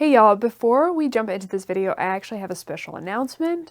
Hey y'all, before we jump into this video, I actually have a special announcement.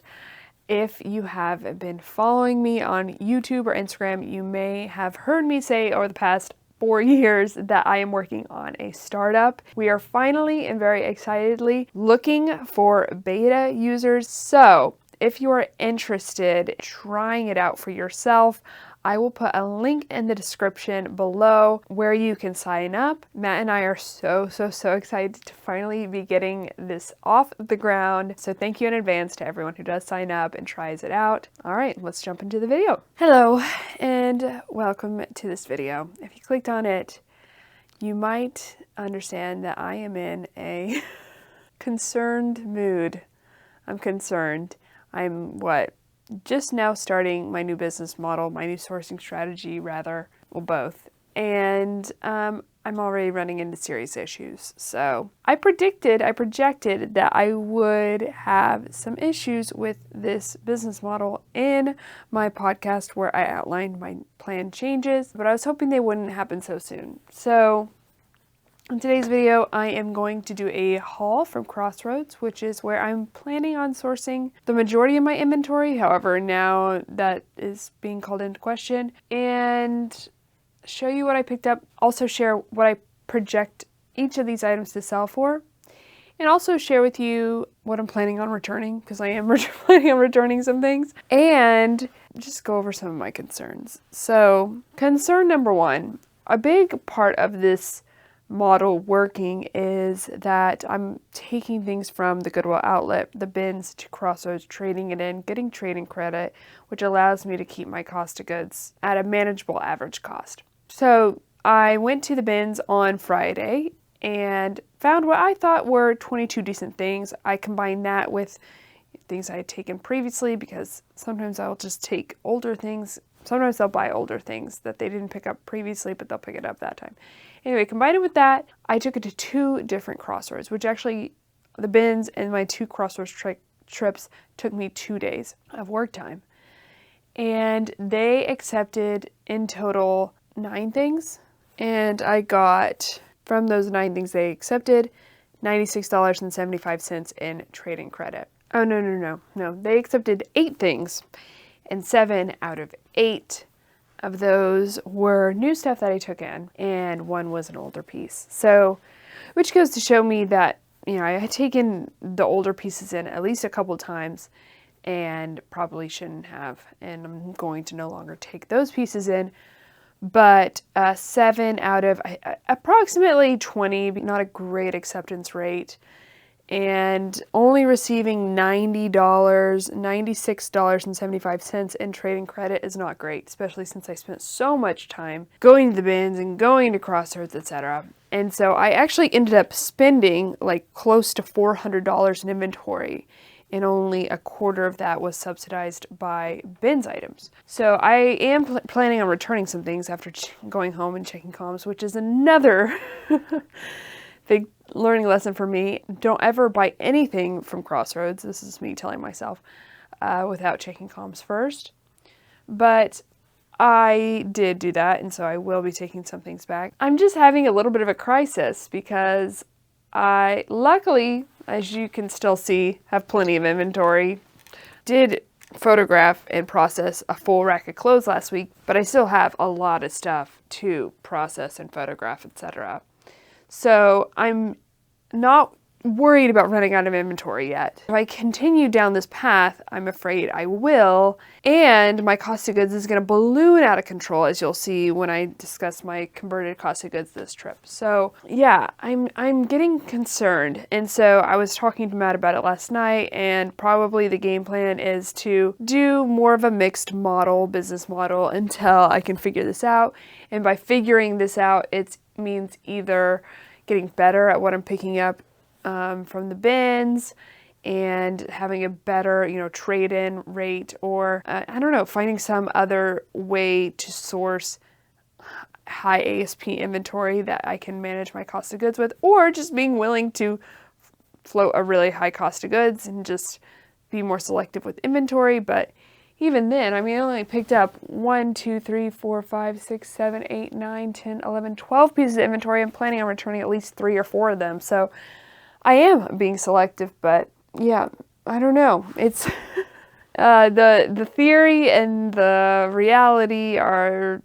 If you have been following me on YouTube or Instagram, you may have heard me say over the past 4 years that I am working on a startup. We are finally and very excitedly looking for beta users. So if you are interested in trying it out for yourself, I will put a link in the description below where you can sign up. Matt and I are so excited to finally be getting this off the ground. So thank you in advance to everyone who does sign up and tries it out. All right, let's jump into the video. Hello, and welcome to this video. If you clicked on it, you might understand that I am in a concerned mood. I'm concerned. I'm just now starting my new business model, my new sourcing strategy rather, well both. And I'm already running into serious issues. So I projected that I would have some issues with this business model in my podcast where I outlined my planned changes, but I was hoping they wouldn't happen so soon. So in today's video, I am going to do a haul from Crossroads, which is where I'm planning on sourcing the majority of my inventory. However, now that is being called into question, and show you what I picked up. Also share what I project each of these items to sell for, and also share with you what I'm planning on returning, because I am planning on returning some things, and just go over some of my concerns. So concern number one, a big part of this model working is that I'm taking things from the Goodwill outlet, the bins, to Crossroads, trading it in, getting trading credit, which allows me to keep my cost of goods at a manageable average cost. So I went to the bins on Friday and found what I thought were 22 decent things. I combined that with things I had taken previously, because sometimes I'll just take older things. Sometimes they'll buy older things that they didn't pick up previously, but they'll pick it up that time. Anyway, combined it with that, I took it to 2 different Crossroads, which actually, the bins and my 2 Crossroads trips took me 2 days of work time. And they accepted in total 9 things. And I got, from those 9 things they accepted, $96.75 in trading credit. Oh, no. They accepted 8 things, and 7 out of 8 of those were new stuff that I took in, and 1 was an older piece. So, which goes to show me that, I had taken the older pieces in at least a couple times and probably shouldn't have, and I'm going to no longer take those pieces in. But 7 out of approximately 20, not a great acceptance rate, and only receiving $96.75 in trading credit is not great, especially since I spent so much time going to the bins and going to Crossroads, etc. And so I actually ended up spending like close to $400 in inventory, and only a quarter of that was subsidized by bins items. So I am planning on returning some things after going home and checking comms, which is another big learning lesson for me. Don't ever buy anything from Crossroads. This is me telling myself, without checking comms first. But I did do that, and so I will be taking some things back. I'm just having a little bit of a crisis because I, luckily, as you can still see, have plenty of inventory. Did photograph and process a full rack of clothes last week, but I still have a lot of stuff to process and photograph, etc. So I'm not worried about running out of inventory yet. If I continue down this path, I'm afraid I will, and my cost of goods is going to balloon out of control, as you'll see when I discuss my converted cost of goods this trip. So yeah, I'm getting concerned, and so I was talking to Matt about it last night, and probably the game plan is to do more of a mixed business model until I can figure this out. And by figuring this out, it means either getting better at what I'm picking up from the bins and having a better, trade-in rate, or I don't know, finding some other way to source high ASP inventory that I can manage my cost of goods with, or just being willing to float a really high cost of goods and just be more selective with inventory. But even then, I only picked up 1, 2, 3, 4, 5, 6, 7, 8, 9, 10, 11, 12 pieces of inventory. I'm planning on returning at least 3 or 4 of them. So I am being selective, but yeah, I don't know. It's the theory and the reality are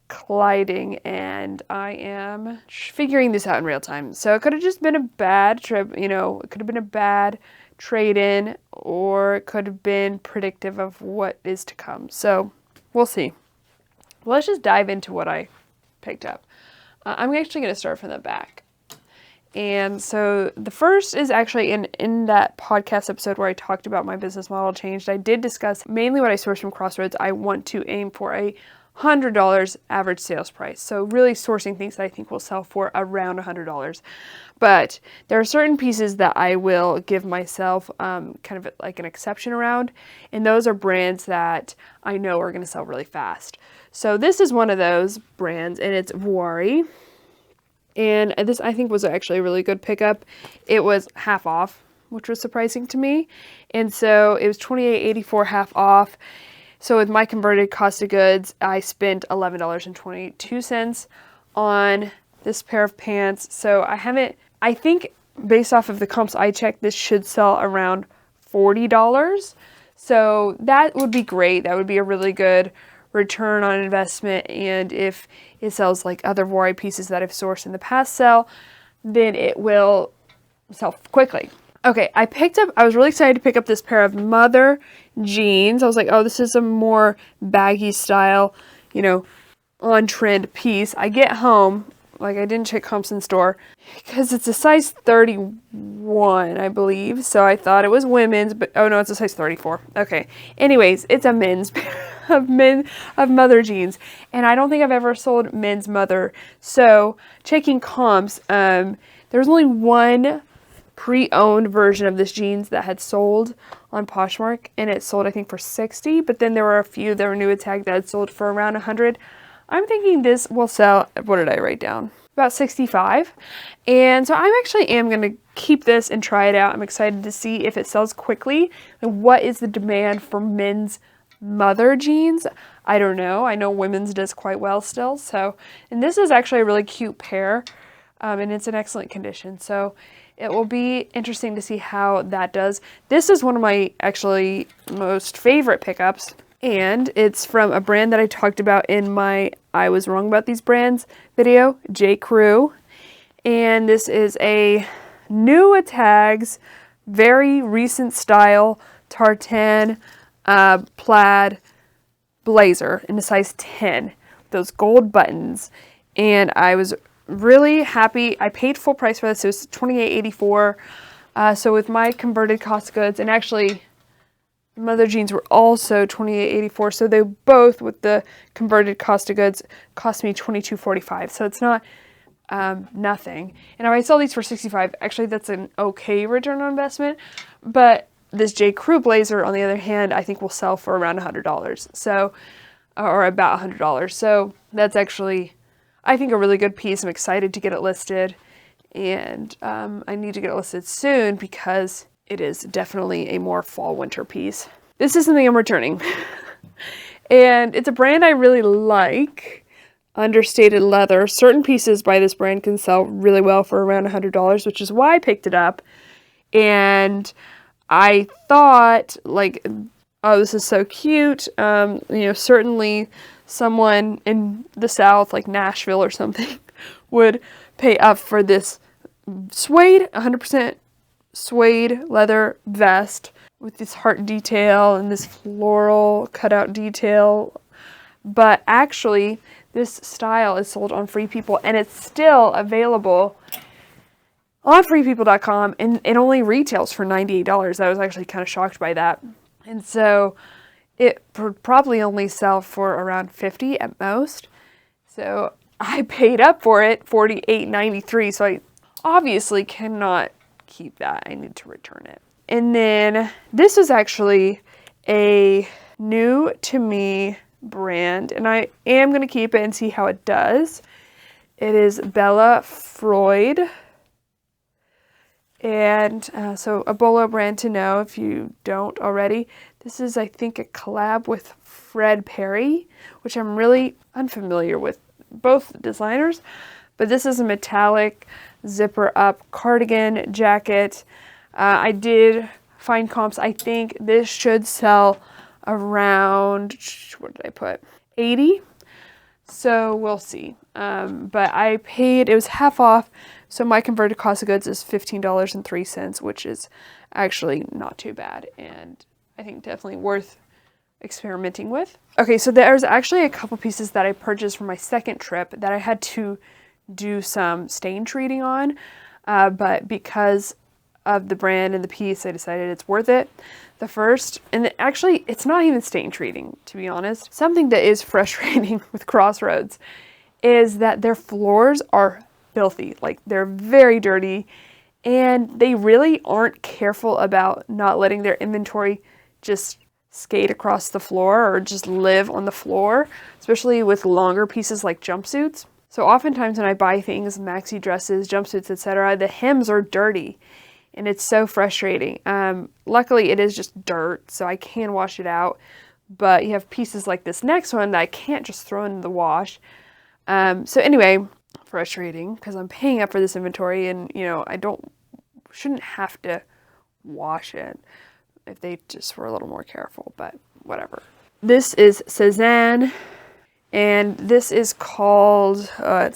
colliding, and I am figuring this out in real time. So it could have just been a bad trip, you know, it could have been a bad trade-in, or it could have been predictive of what is to come. So we'll see. Let's just dive into what I picked up. I'm actually going to start from the back. And so the first is actually in that podcast episode where I talked about my business model changed. I did discuss mainly what I source from Crossroads. I want to aim for a $100 average sales price. So really sourcing things that I think will sell for around $100. But there are certain pieces that I will give myself kind of like an exception around. And those are brands that I know are going to sell really fast. So this is one of those brands, and it's Voari. And this, I think, was actually a really good pickup. It was half off, which was surprising to me. And so it was $28.84 half off. So with my converted cost of goods, I spent $11.22 on this pair of pants. So I think based off of the comps I checked, this should sell around $40. So that would be great. That would be a really good return on investment, and if it sells like other Voari pieces that I've sourced in the past sell, then it will sell quickly. Okay, I was really excited to pick up this pair of Mother jeans. I was like, oh, this is a more baggy style, you know, on trend piece. I get home, like I didn't check comps in store because it's a size 31, I believe. So I thought it was women's, but oh no, it's a size 34. Okay. Anyways, it's a men's pair of Mother jeans, and I don't think I've ever sold men's Mother. So checking comps, there was only one pre-owned version of this jeans that had sold on Poshmark, and it sold I think for $60, but then there were a few that were new at tag that had sold for around $100. I'm thinking this will sell, what did I write down? About $65. And so I actually am going to keep this and try it out. I'm excited to see if it sells quickly and what is the demand for men's Mother jeans. I don't know. I know women's does quite well still. So, and this is actually a really cute pair, and it's in excellent condition. So it will be interesting to see how that does. This is one of my actually most favorite pickups, and it's from a brand that I talked about in my I Was Wrong About These Brands video, J. Crew. And this is a new at tags, very recent style tartan plaid blazer in a size 10. Those gold buttons. And I was really happy. I paid full price for this. It was $28.84. So with my converted cost of goods, and actually Mother jeans were also $28.84. So they both, with the converted cost of goods, cost me $22.45. So it's not nothing. And if I sell these for $65, actually that's an okay return on investment. But this J. Crew blazer, on the other hand, I think will sell for around $100. So, or about $100. So that's actually, I think, a really good piece. I'm excited to get it listed, and I need to get it listed soon because it is definitely a more fall-winter piece. This is something I'm returning, and it's a brand I really like, Understated Leather. Certain pieces by this brand can sell really well for around $100, which is why I picked it up, and I thought, like, oh, this is so cute. You know, certainly someone in the South, like Nashville or something, would pay up for this suede, 100% suede leather vest with this heart detail and this floral cutout detail. But actually, this style is sold on Free People, and it's still available on freepeople.com, and it only retails for $98. I was actually kind of shocked by that. And so it would probably only sell for around $50 at most. So I paid up for it, $48.93. So I obviously cannot keep that. I need to return it. And then this is actually a new to me brand, and I am going to keep it and see how it does. It is Bella Freud. And so a Bolo brand to know if you don't already. This is, I think, a collab with Fred Perry, which I'm really unfamiliar with both designers. But this is a metallic zipper up cardigan jacket. I did find comps. I think this should sell around, what did I put? 80. So we'll see. But I paid, it was half off. So my converted cost of goods is $15.03, which is actually not too bad. And I think definitely worth experimenting with. Okay, so there's actually a couple pieces that I purchased for my second trip that I had to do some stain treating on. But because of the brand and the piece, I decided it's worth it. The first, and actually it's not even stain treating, to be honest. Something that is frustrating with Crossroads is that their floors are filthy. Like, they're very dirty, and they really aren't careful about not letting their inventory just skate across the floor or just live on the floor, especially with longer pieces like jumpsuits. So oftentimes when I buy things, maxi dresses, jumpsuits, etc., the hems are dirty. And it's so frustrating. Luckily, it is just dirt, so I can wash it out. But you have pieces like this next one that I can't just throw into the wash. So anyway, frustrating because I'm paying up for this inventory, and you know, shouldn't have to wash it if they just were a little more careful. But whatever. This is Cezanne, and this is called. I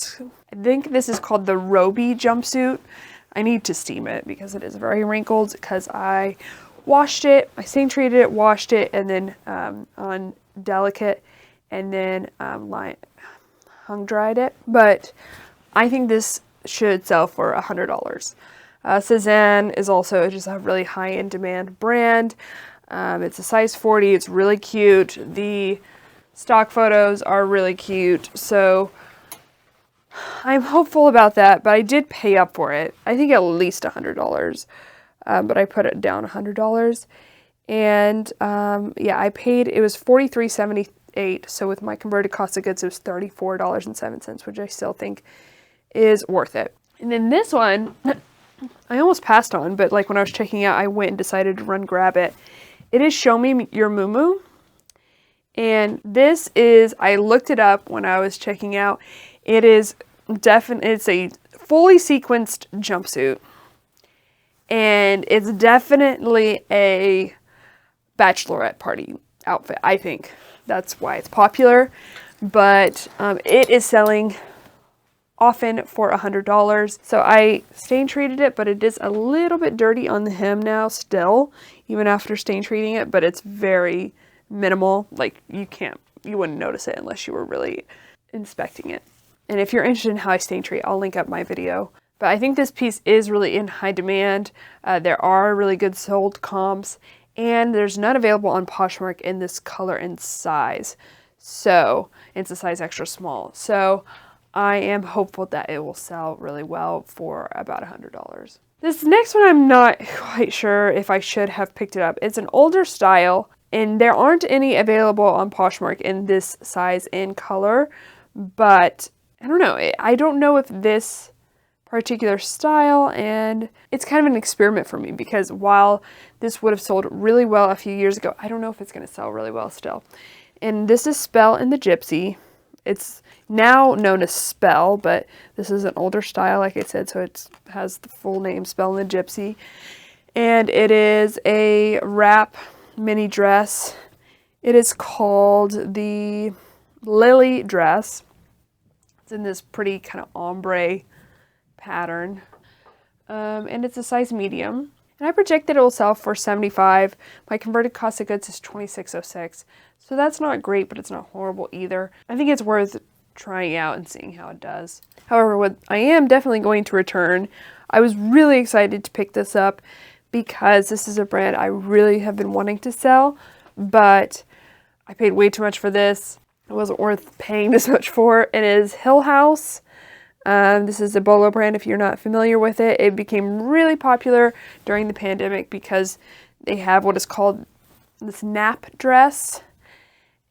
think this is called the Roby jumpsuit. I need to steam it because it is very wrinkled because I washed it, I stain treated it, washed it, and then on delicate, and then hung dried it. But I think this should sell for $100. Cezanne is also just a really high in demand brand. It's a size 40. It's really cute. The stock photos are really cute. So I'm hopeful about that, but I did pay up for it. I think at least $100, but I put it down $100. And yeah, I paid, it was $43.78. So with my converted cost of goods, it was $34.07, which I still think is worth it. And then this one, I almost passed on, but like when I was checking out, I went and decided to run grab it. It is Show Me Your Muumuu. And this is, I looked it up when I was checking out. It is it's a fully sequenced jumpsuit, and it's definitely a bachelorette party outfit. I think that's why it's popular, but it is selling often for $100. So I stain treated it, but it is a little bit dirty on the hem now still, even after stain treating it, but it's very minimal. Like, you wouldn't notice it unless you were really inspecting it. And if you're interested in how I stain treat, I'll link up my video. But I think this piece is really in high demand. There are really good sold comps, and there's none available on Poshmark in this color and size. So it's a size extra small. So I am hopeful that it will sell really well for about $100. This next one, I'm not quite sure if I should have picked it up. It's an older style, and there aren't any available on Poshmark in this size and color, but I don't know. I don't know if this particular style, and it's kind of an experiment for me because while this would have sold really well a few years ago, I don't know if it's going to sell really well still. And this is Spell in the Gypsy. It's now known as Spell, but this is an older style, like I said, so it has the full name, Spell in the Gypsy. And it is a wrap mini dress. It is called the Lily dress. It's in this pretty kind of ombre pattern, and it's a size medium. And I project that it will sell for $75. My converted cost of goods is $26.06, so that's not great, but it's not horrible either. I think it's worth trying out and seeing how it does. However, what I am definitely going to return, I was really excited to pick this up because this is a brand I really have been wanting to sell, but I paid way too much for this. It wasn't worth paying this much for. It is Hill House. This is a Bolo brand if you're not familiar with it. It became really popular during the pandemic because they have what is called this nap dress.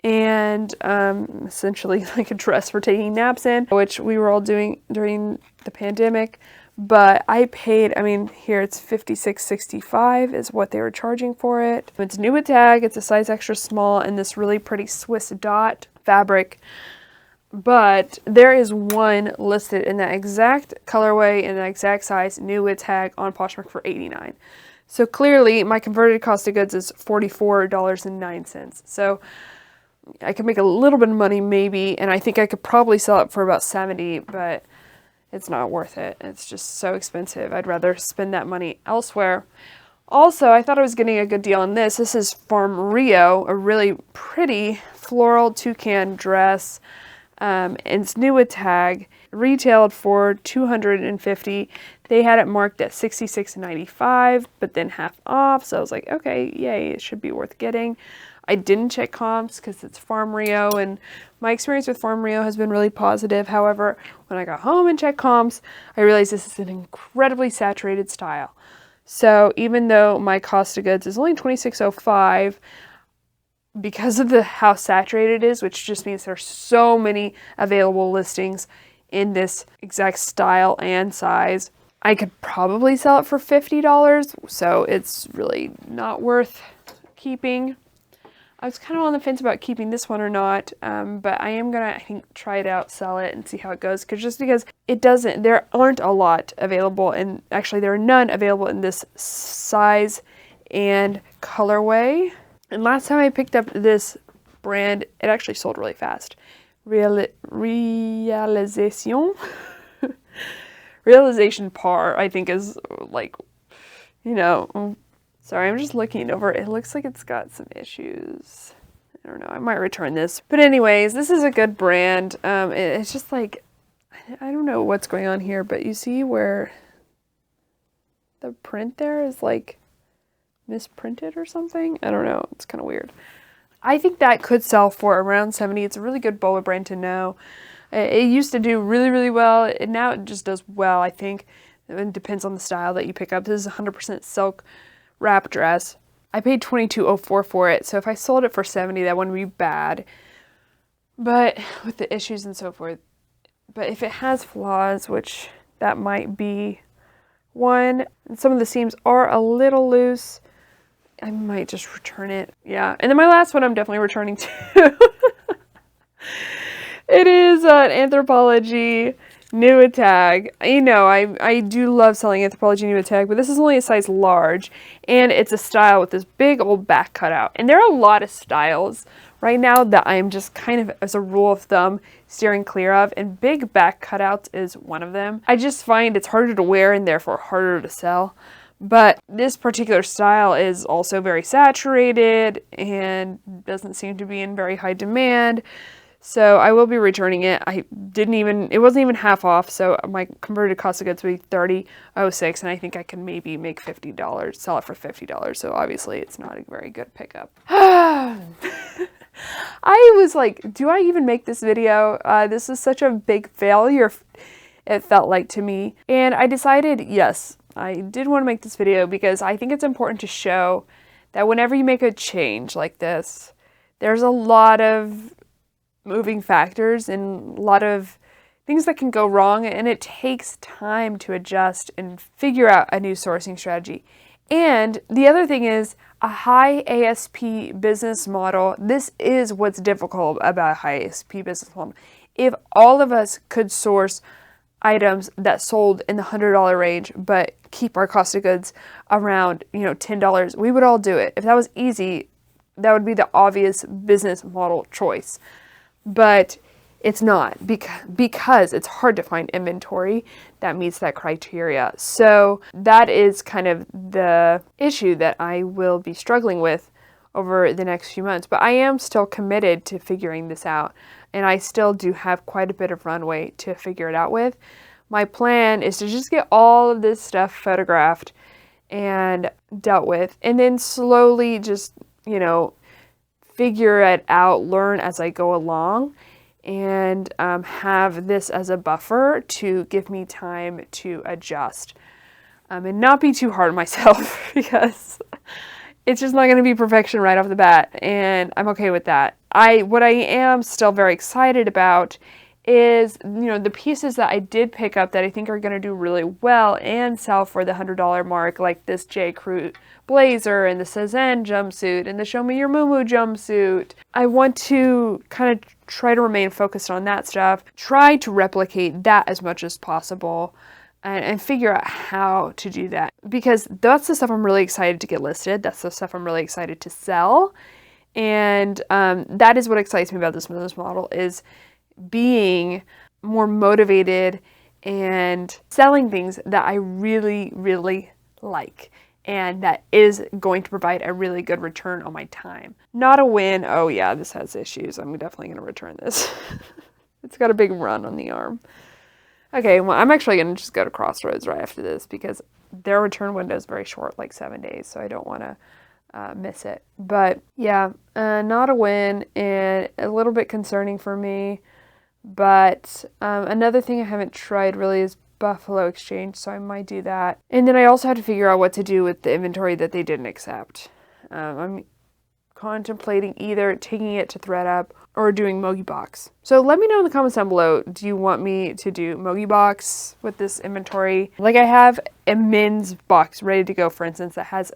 And essentially like a dress for taking naps in, which we were all doing during the pandemic. But I paid, I mean, here it's $56.65 is what they were charging for it. It's new with tag, it's a size extra small, and this really pretty Swiss dot fabric. but there is one listed in that exact colorway and that exact size, new with tag on Poshmark for $89. So clearly my converted cost of goods is $44.09. So I could make a little bit of money maybe, and I think I could probably sell it for about $70, but it's not worth it. It's just so expensive. I'd rather spend that money elsewhere. Also, I thought I was getting a good deal on this. This is Farm Rio, a really pretty floral toucan dress. And it's new with tag, retailed for $250. They had it marked at $66.95, but then half off. So I was like, okay, yay, it should be worth getting. I didn't check comps because it's Farm Rio, and my experience with Farm Rio has been really positive. However, when I got home and checked comps, I realized this is an incredibly saturated style. So even though my cost of goods is only $26.05, because of how saturated it is, which just means there's so many available listings in this exact style and size, I could probably sell it for $50, so it's really not worth keeping. I was kind of on the fence about keeping this one or not, but I am gonna, I think, try it out, sell it, and see how it goes. Because there aren't a lot available, and actually there are none available in this size and colorway. And last time I picked up this brand, it actually sold really fast. Realization Par, I think, is like, you know, sorry, I'm just looking over. It looks like it's got some issues. I don't know, I might return this. But anyways, this is a good brand. It's just like, I don't know what's going on here, but you see where the print there is like misprinted or something? I don't know. It's kind of weird. I think that could sell for around $70. It's a really good bowler brand to know. It used to do really, really well, and now it just does well, I think. It depends on the style that you pick up. This is 100% silk wrap dress. I paid $22.04 for it, so if I sold it for $70, that wouldn't be bad. But with the issues and so forth. But if it has flaws, which that might be one, and some of the seams are a little loose, I might just return it. Yeah. And then my last one I'm definitely returning too. It is an Anthropologie new with tag. You know, I do love selling Anthropologie new with tag, but this is only a size large, and it's a style with this big old back cutout. And there are a lot of styles right now that I'm just kind of, as a rule of thumb, steering clear of, and big back cutouts is one of them. I just find it's harder to wear and therefore harder to sell. But this particular style is also very saturated and doesn't seem to be in very high demand. So I will be returning it. It wasn't even half off, so my converted cost of goods would be $30.06, and I think I can maybe make $50, sell it for $50. So obviously it's not a very good pickup. I was like, do I even make this video? This is such a big failure, it felt like to me. And I decided, yes, I did want to make this video because I think it's important to show that whenever you make a change like this, there's a lot of moving factors and a lot of things that can go wrong, and it takes time to adjust and figure out a new sourcing strategy. And the other thing is a high ASP business model. This is what's difficult about a high ASP business model. If all of us could source items that sold in the $100 range but keep our cost of goods around, $10, we would all do it. If that was easy, that would be the obvious business model choice. But it's not, because it's hard to find inventory that meets that criteria. So that is kind of the issue that I will be struggling with over the next few months. But I am still committed to figuring this out, and I still do have quite a bit of runway to figure it out with. My plan is to just get all of this stuff photographed and dealt with, and then slowly just, figure it out, learn as I go along, and have this as a buffer to give me time to adjust and not be too hard on myself because it's just not going to be perfection right off the bat, and I'm okay with that. What I am still very excited about is, you know, the pieces that I did pick up that I think are going to do really well and sell for the $100 mark, like this J. Crew blazer and the Cezanne jumpsuit and the Show Me Your Moo jumpsuit. I want to kind of try to remain focused on that stuff, try to replicate that as much as possible, and figure out how to do that, because that's the stuff I'm really excited to get listed. That's the stuff I'm really excited to sell. And that is what excites me about this business model, is being more motivated and selling things that I really, really like, and that is going to provide a really good return on my time. Not a win, oh yeah, this has issues, I'm definitely going to return this. It's got a big run on the arm. Okay, well, I'm actually going to just go to Crossroads right after this, because their return window is very short, like 7 days, so I don't want to miss it. But yeah, not a win, and a little bit concerning for me. But another thing I haven't tried really is Buffalo Exchange, so I might do that. And then I also have to figure out what to do with the inventory that they didn't accept. I'm contemplating either taking it to ThredUp or doing Mogi Box. So let me know in the comments down below, do you want me to do Mogi Box with this inventory? Like, I have a men's box ready to go, for instance, that has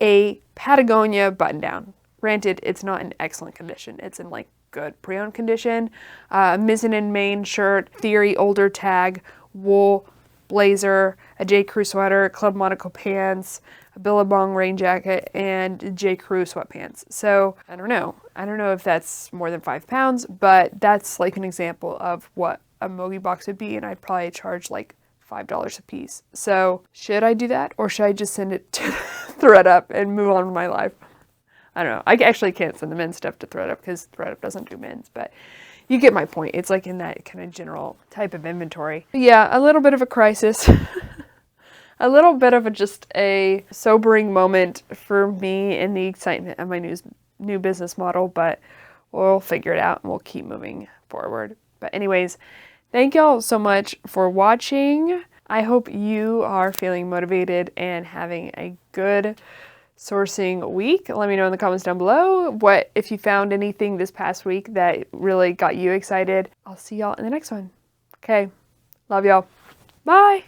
a Patagonia button down. Granted, it's not in excellent condition. It's in like good pre-owned condition. Mizzen and Main shirt, Theory older tag, wool blazer, a J. Crew sweater, Club Monaco pants, a Billabong rain jacket, and J. Crew sweatpants. So I don't know if that's more than 5 pounds, but that's like an example of what a Mogi box would be, and I'd probably charge like $5 a piece. So should I do that, or should I just send it to ThredUp and move on with my life? I don't know. I actually can't send the men's stuff to ThredUp because ThredUp doesn't do men's, but you get my point. It's like in that kind of general type of inventory. But yeah, a little bit of a crisis. A little bit of just a sobering moment for me in the excitement of my new business model, but we'll figure it out and we'll keep moving forward. But anyways, thank y'all so much for watching. I hope you are feeling motivated and having a good sourcing week. Let me know in the comments down below if you found anything this past week that really got you excited. I'll see y'all in the next one. Okay. Love y'all. Bye.